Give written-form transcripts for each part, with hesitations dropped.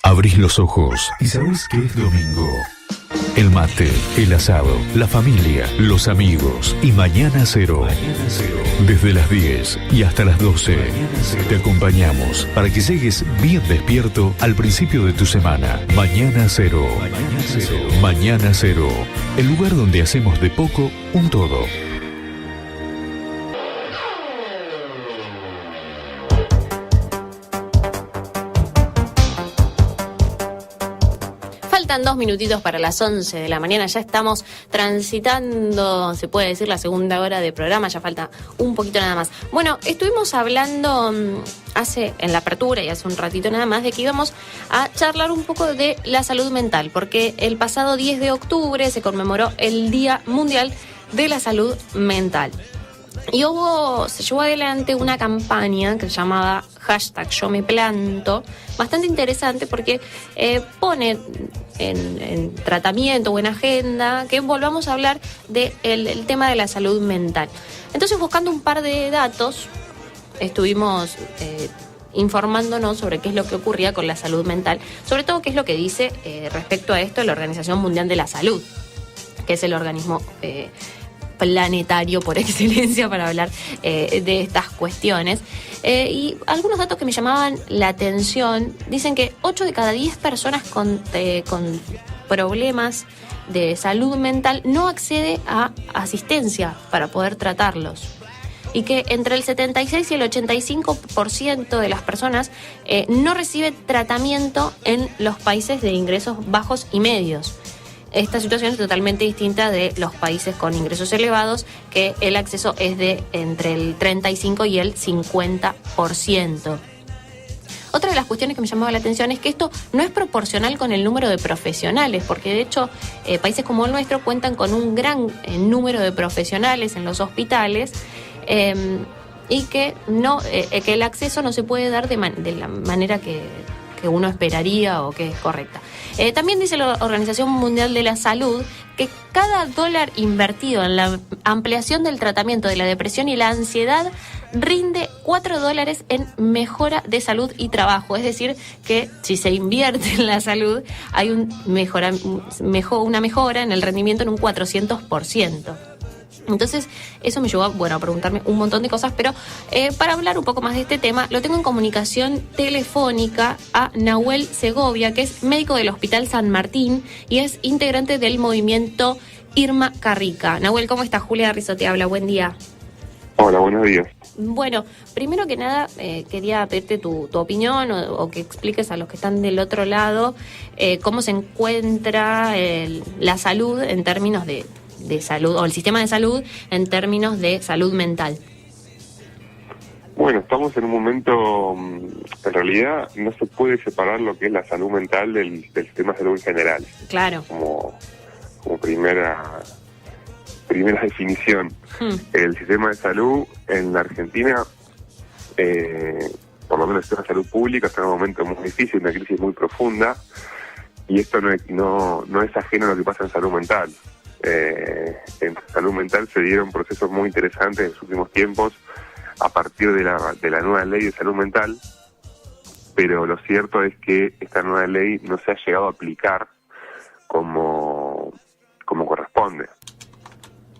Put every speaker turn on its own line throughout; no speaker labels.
Abrís los ojos y sabés que es domingo. El mate, el asado, la familia, los amigos y Mañana Cero. Desde las 10 y hasta las 12 te acompañamos para que llegues bien despierto al principio de tu semana. Mañana Cero. Mañana Cero. El lugar donde hacemos de poco un todo.
Faltan 2 minutitos para las 11 de la mañana, ya estamos transitando, se puede decir, la segunda hora de programa, ya falta un poquito nada más. Bueno, estuvimos hablando en la apertura y hace un ratito nada más de que íbamos a charlar un poco de la salud mental, porque el pasado 10 de octubre se conmemoró el Día Mundial de la Salud Mental. Y se llevó adelante una campaña que se llamaba #YoMePlanto, bastante interesante porque pone en tratamiento o en agenda que volvamos a hablar del tema de la salud mental. Entonces, buscando un par de datos, estuvimos informándonos sobre qué es lo que ocurría con la salud mental, sobre todo qué es lo que dice respecto a esto la Organización Mundial de la Salud, que es el organismo planetario por excelencia para hablar de estas cuestiones. Y algunos datos que me llamaban la atención, dicen que 8 de cada 10 personas con problemas de salud mental no accede a asistencia para poder tratarlos. Y que entre el 76 y el 85% de las personas no recibe tratamiento en los países de ingresos bajos y medios. Esta situación es totalmente distinta de los países con ingresos elevados, que el acceso es de entre el 35 y el 50%. Otra de las cuestiones que me llamaba la atención es que esto no es proporcional con el número de profesionales, porque de hecho países como el nuestro cuentan con un gran número de profesionales en los hospitales, y que que el acceso no se puede dar de la manera que uno esperaría o que es correcta. También dice la Organización Mundial de la Salud que cada dólar invertido en la ampliación del tratamiento de la depresión y la ansiedad rinde $4 en mejora de salud y trabajo. Es decir, que si se invierte en la salud hay una mejora en el rendimiento en un 400%. Entonces, eso me llevó a preguntarme un montón de cosas, pero para hablar un poco más de este tema, lo tengo en comunicación telefónica a Nahuel Segovia, que es médico del Hospital San Martín y es integrante del movimiento Irma Carrica. Nahuel, ¿cómo estás? Julia Rizzo te habla, buen día.
Hola, buenos días.
Bueno, primero que nada, quería pedirte tu opinión o que expliques a los que están del otro lado cómo se encuentra la salud en términos de salud, o el sistema de salud en términos de salud mental.
Bueno, estamos en un momento, en realidad no se puede separar lo que es la salud mental del sistema de salud en general.
Claro.
Como primera definición. El sistema de salud en la Argentina, por lo menos el sistema de salud pública, está en un momento muy difícil, una crisis muy profunda, y esto no es ajeno a lo que pasa en salud mental. En salud mental se dieron procesos muy interesantes en los últimos tiempos a partir de la nueva ley de salud mental, pero lo cierto es que esta nueva ley no se ha llegado a aplicar como corresponde.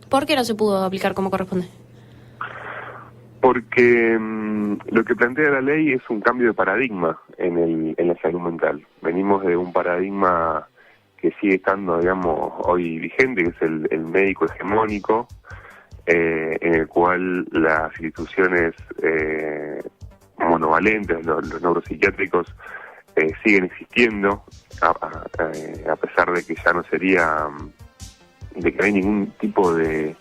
¿Por qué no se pudo aplicar como corresponde?
Porque lo que plantea la ley es un cambio de paradigma en la salud mental. Venimos de un paradigma que sigue estando, digamos, hoy vigente, que es el médico hegemónico, en el cual las instituciones monovalentes, los neuropsiquiátricos, siguen existiendo, a pesar de que ya no de que no hay ningún tipo de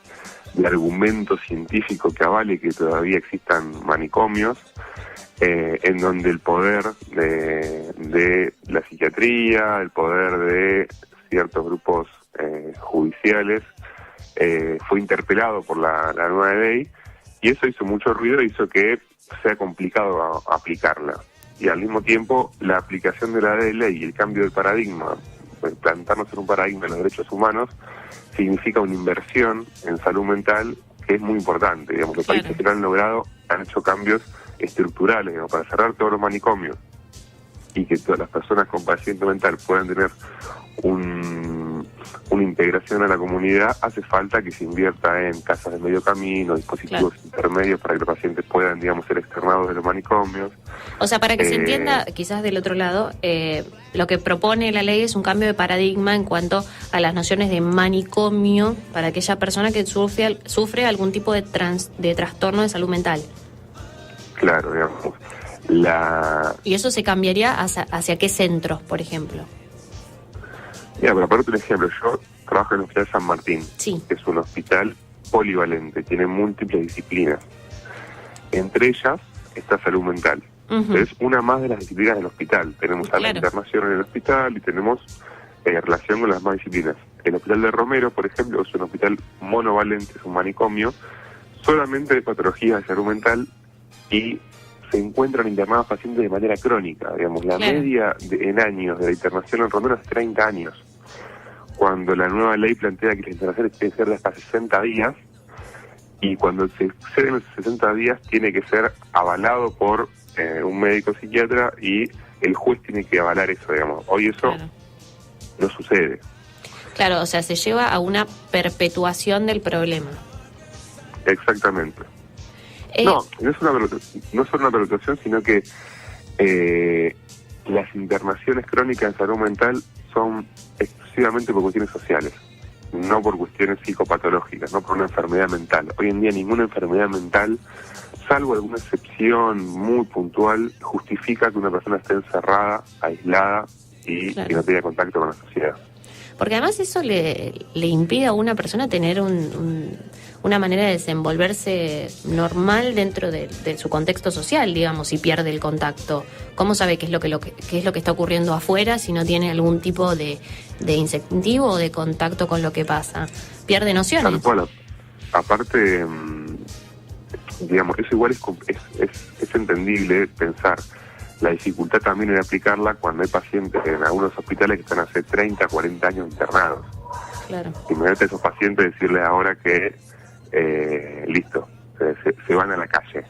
argumento científico que avale que todavía existan manicomios, en donde el poder de la psiquiatría, el poder de ciertos grupos judiciales fue interpelado por la nueva ley, y eso hizo mucho ruido, hizo que sea complicado aplicarla. Y al mismo tiempo la aplicación de la ley y el cambio de paradigma, plantarnos en un paradigma de los derechos humanos, significa una inversión en salud mental que es muy importante. Digamos, los países que lo han logrado han hecho cambios estructurales, digamos, para cerrar todos los manicomios y que todas las personas con padecimiento mental puedan tener una integración a la comunidad, hace falta que se invierta en casas de medio camino, dispositivos intermedios para que los pacientes puedan, digamos, ser externados de los manicomios.
O sea, para que se entienda, quizás del otro lado, lo que propone la ley es un cambio de paradigma en cuanto a las nociones de manicomio para aquella persona que sufre algún tipo de trastorno de salud mental.
Claro, digamos.
¿Y eso se cambiaría hacia qué centros, por ejemplo?
Mira, para ponerte un ejemplo, yo trabajo en el Hospital San Martín,
sí,
que es un hospital polivalente, tiene múltiples disciplinas. Entre ellas está salud mental. Es una más de las disciplinas del hospital. Tenemos a la internación en el hospital y tenemos relación con las demás disciplinas. El Hospital de Romero, por ejemplo, es un hospital monovalente, es un manicomio, solamente de patologías de salud mental, y se encuentran internados pacientes de manera crónica. Digamos, la media en años de la internación en Romero es 30 años. Cuando la nueva ley plantea que las internaciones tienen que ser de hasta 60 días, y cuando se exceden esos 60 días tiene que ser avalado por un médico psiquiatra, y el juez tiene que avalar eso, digamos. Hoy eso no sucede.
Claro, o sea, se lleva a una perpetuación del problema.
Exactamente. No es una perpetuación, sino que las internaciones crónicas en salud mental son exclusivamente por cuestiones sociales, no por cuestiones psicopatológicas, no por una enfermedad mental. Hoy en día ninguna enfermedad mental, salvo alguna excepción muy puntual, justifica que una persona esté encerrada, aislada y que no tenga contacto con la sociedad.
Porque además eso le impide a una persona tener una manera de desenvolverse normal dentro de su contexto social, digamos, si pierde el contacto. ¿Cómo sabe qué es lo que está ocurriendo afuera si no tiene algún tipo de incentivo o de contacto con lo que pasa? Pierde nociones.
Tal cual. Aparte, digamos, eso igual es entendible pensar. La dificultad también en aplicarla cuando hay pacientes en algunos hospitales que están hace 30, 40 años internados.
Claro.
Imagínate a esos pacientes decirles ahora que listo, se van a la calle.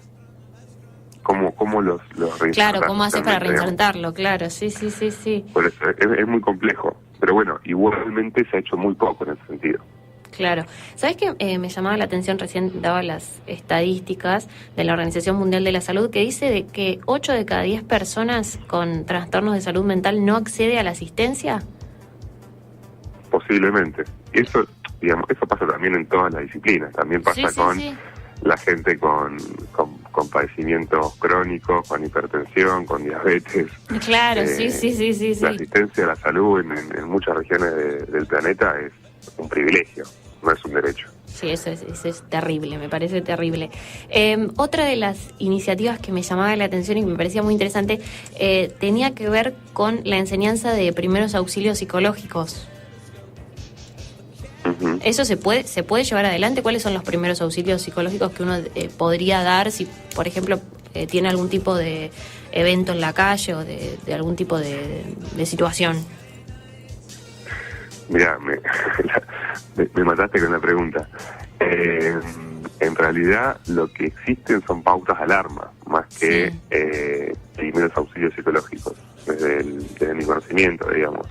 ¿Cómo los reinsertan?
Claro, ¿cómo haces para reinsertarlo? Claro, sí.
Por eso es muy complejo. Pero bueno, igualmente se ha hecho muy poco en ese sentido.
Claro. ¿Sabes qué? Me llamaba la atención, recién daba las estadísticas de la Organización Mundial de la Salud, que dice de que 8 de cada 10 personas con trastornos de salud mental no accede a la asistencia.
Posiblemente. Y eso, digamos, eso pasa también en todas las disciplinas. También pasa con la gente con padecimientos crónicos, con hipertensión, con diabetes.
Claro, sí.
La asistencia a la salud en muchas regiones del planeta es un privilegio, no es un derecho.
Sí, eso es terrible, me parece terrible. Otra de las iniciativas que me llamaba la atención y que me parecía muy interesante tenía que ver con la enseñanza de primeros auxilios psicológicos. ¿Eso se puede llevar adelante? ¿Cuáles son los primeros auxilios psicológicos que uno podría dar si, por ejemplo, tiene algún tipo de evento en la calle o de algún tipo de situación?
Mirá, me mataste con la pregunta. En realidad lo que existen son pautas de alarma, más que primeros auxilios psicológicos, desde mi conocimiento, digamos.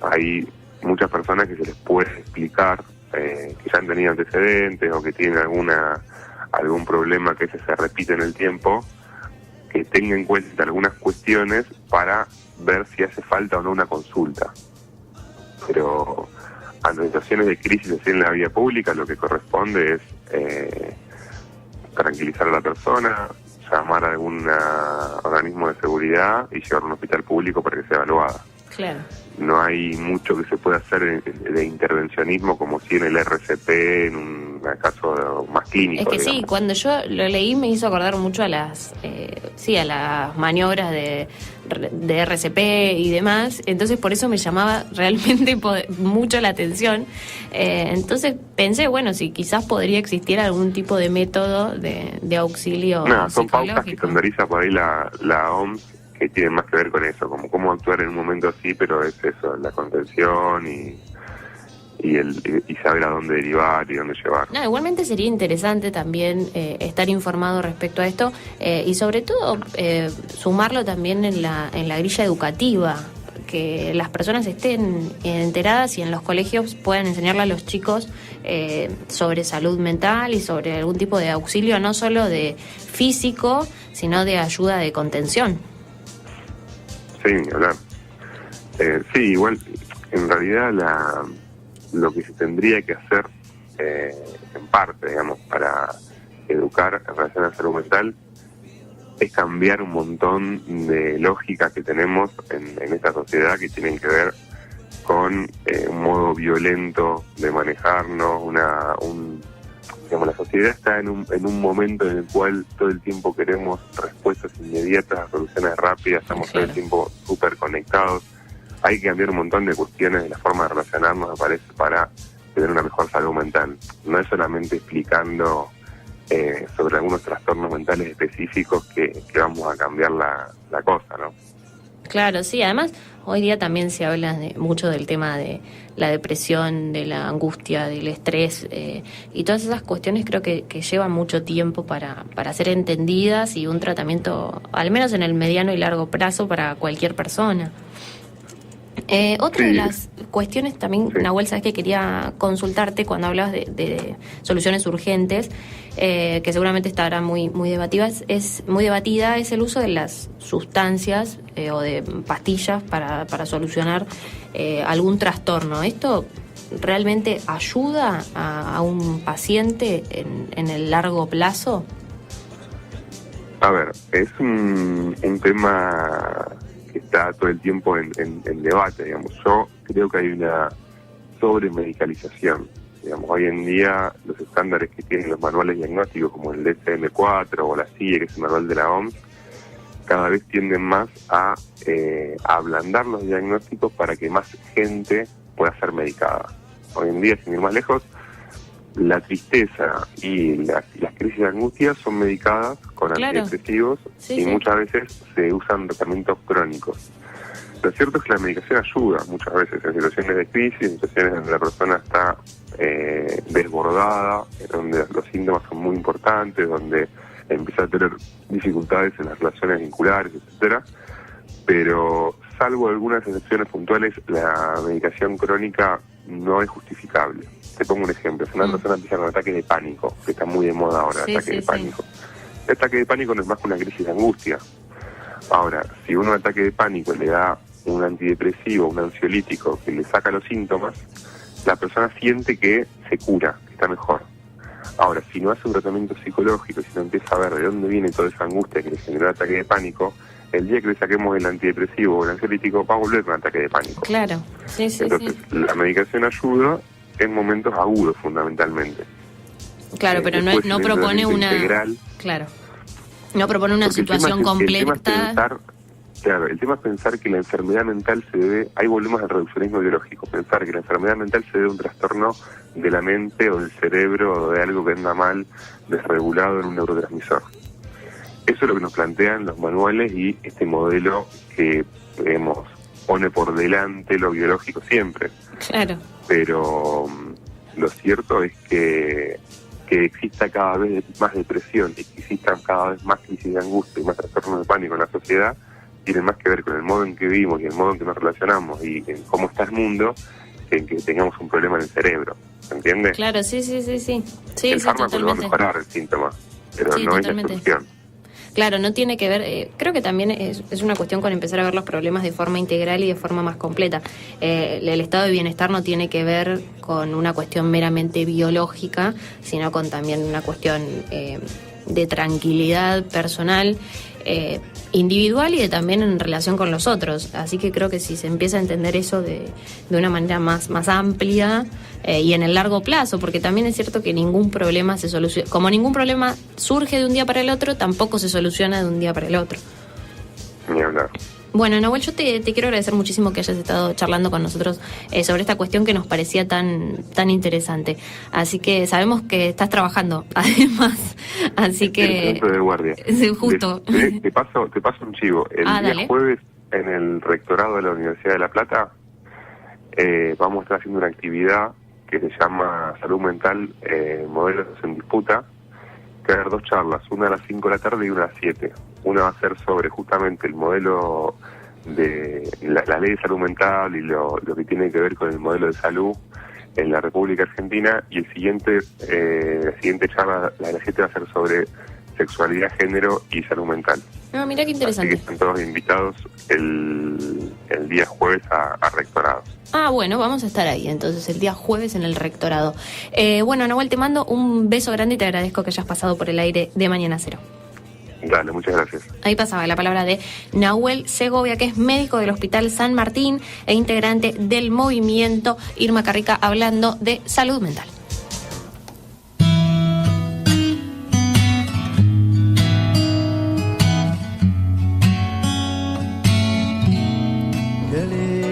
Hay muchas personas que se les puede explicar que ya han tenido antecedentes o que tienen algún problema que se repite en el tiempo, que tengan en cuenta algunas cuestiones para ver si hace falta o no una consulta. Pero ante situaciones de crisis así en la vía pública, lo que corresponde es tranquilizar a la persona, llamar a algún organismo de seguridad y llevar a un hospital público para que sea evaluada.
Claro.
No hay mucho que se pueda hacer de intervencionismo como si en el RCP, en un caso más clínico.
Es que
digamos.
sí, cuando yo lo leí me hizo acordar mucho a las maniobras de RCP y demás, entonces por eso me llamaba realmente mucho la atención. Entonces pensé, bueno, si quizás podría existir algún tipo de método de auxilio
son pautas que estandariza por ahí la OMS, que tienen más que ver con eso, como cómo actuar en un momento así, pero es eso, la contención y y saber a dónde derivar y dónde llevar.
No, igualmente sería interesante también estar informado respecto a esto y sobre todo sumarlo también en la grilla educativa, que las personas estén enteradas y en los colegios puedan enseñarle a los chicos sobre salud mental y sobre algún tipo de auxilio, no solo de físico, sino de ayuda de contención.
Sí, hablar. Sí, igual, en realidad lo que se tendría que hacer, en parte, digamos, para educar en relación a la salud mental, es cambiar un montón de lógicas que tenemos en esta sociedad que tienen que ver con un modo violento de manejarnos, digamos, la sociedad está en un momento en el cual todo el tiempo queremos respuestas inmediatas, soluciones rápidas, estamos todo el tiempo súper conectados. Hay que cambiar un montón de cuestiones de la forma de relacionarnos, me parece, para tener una mejor salud mental. No es solamente explicando sobre algunos trastornos mentales específicos que vamos a cambiar la cosa, ¿no?
Claro, sí, además hoy día también se habla mucho del tema de la depresión, de la angustia, del estrés y todas esas cuestiones creo que llevan mucho tiempo para ser entendidas y un tratamiento, al menos en el mediano y largo plazo, para cualquier persona. Otra de las cuestiones también, Nahuel, sabes que quería consultarte cuando hablabas de soluciones urgentes, que seguramente estará muy debatida, es el uso de las sustancias o de pastillas para solucionar algún trastorno. ¿Esto realmente ayuda a un paciente en el largo plazo?
A ver, es un tema que está todo el tiempo en debate, digamos. Yo creo que hay una sobremedicalización. Digamos, hoy en día los estándares que tienen los manuales diagnósticos, como el DSM-4 o la CIE, que es el manual de la OMS, cada vez tienden más a ablandar los diagnósticos para que más gente pueda ser medicada. Hoy en día, sin ir más lejos, la tristeza y las crisis de angustia son medicadas con antidepresivos y muchas veces se usan tratamientos crónicos. Lo cierto es que la medicación ayuda muchas veces en situaciones de crisis, en situaciones donde la persona está desbordada, donde los síntomas son muy importantes, donde empieza a tener dificultades en las relaciones vinculares, etcétera. Pero salvo algunas excepciones puntuales, la medicación crónica no es justificable. Te pongo un ejemplo. Si una persona empieza con ataques de pánico, que está muy de moda ahora, ataque de pánico. El ataque de pánico no es más que una crisis de angustia. Ahora, si uno ataque de pánico le da un antidepresivo, un ansiolítico que le saca los síntomas, la persona siente que se cura, que está mejor. Ahora, si no hace un tratamiento psicológico, si no empieza a ver de dónde viene toda esa angustia que le generó el ataque de pánico, el día que le saquemos el antidepresivo o el ansiolítico va a volver con un ataque de pánico.
Claro,
Entonces, la medicación ayuda en momentos agudos, fundamentalmente.
Claro, pero no propone una...
integral.
Claro. No propone una situación completa.
El tema es pensar que la enfermedad mental se debe... Ahí volvemos al reduccionismo biológico. Pensar que la enfermedad mental se debe a un trastorno de la mente o del cerebro o de algo que anda mal, desregulado en un neurotransmisor. Eso es lo que nos plantean los manuales y este modelo que, digamos, pone por delante lo biológico siempre.
Claro.
Pero lo cierto es que exista cada vez más depresión y que existan cada vez más crisis de angustia y más trastornos de pánico en la sociedad, tiene más que ver con el modo en que vivimos y el modo en que nos relacionamos y en cómo está el mundo, que en que tengamos un problema en el cerebro. ¿Se entiende?
Claro, sí.
El fármaco lo va a mejorar el síntoma, pero no es la solución.
Claro, no tiene que ver, creo que también es una cuestión con empezar a ver los problemas de forma integral y de forma más completa. El estado de bienestar no tiene que ver con una cuestión meramente biológica, sino con también una cuestión de tranquilidad personal, individual y también en relación con los otros. Así que creo que si se empieza a entender eso de una manera más amplia y en el largo plazo, porque también es cierto que ningún problema se soluciona, como ningún problema surge de un día para el otro, tampoco se soluciona de un día para el otro.
Ni hablar.
Bueno, Nahuel, yo te quiero agradecer muchísimo que hayas estado charlando con nosotros sobre esta cuestión que nos parecía tan interesante. Así que sabemos que estás trabajando, además. Así que...
El centro de guardia.
Sí, justo.
Te paso un chivo. El día jueves, en el rectorado de la Universidad de La Plata, vamos a estar haciendo una actividad que se llama Salud Mental, Modelos en Disputa, que va a haber 2 charlas, una a las 5 de la tarde y una a las 7. Una va a ser sobre justamente el modelo de la ley de salud mental y lo que tiene que ver con el modelo de salud en la República Argentina, y la siguiente charla, la de las 7, va a ser sobre sexualidad, género y salud mental.
No, mira qué interesante.
Así que están todos invitados el día jueves a rectorado.
Ah, bueno, vamos a estar ahí entonces el día jueves en el rectorado. Bueno, Nahuel, te mando un beso grande y te agradezco que hayas pasado por el aire de Mañana Cero.
Dale, muchas gracias.
Ahí pasaba la palabra de Nahuel Segovia, que es médico del Hospital San Martín e integrante del movimiento Irma Carrica, hablando de salud mental.
Qué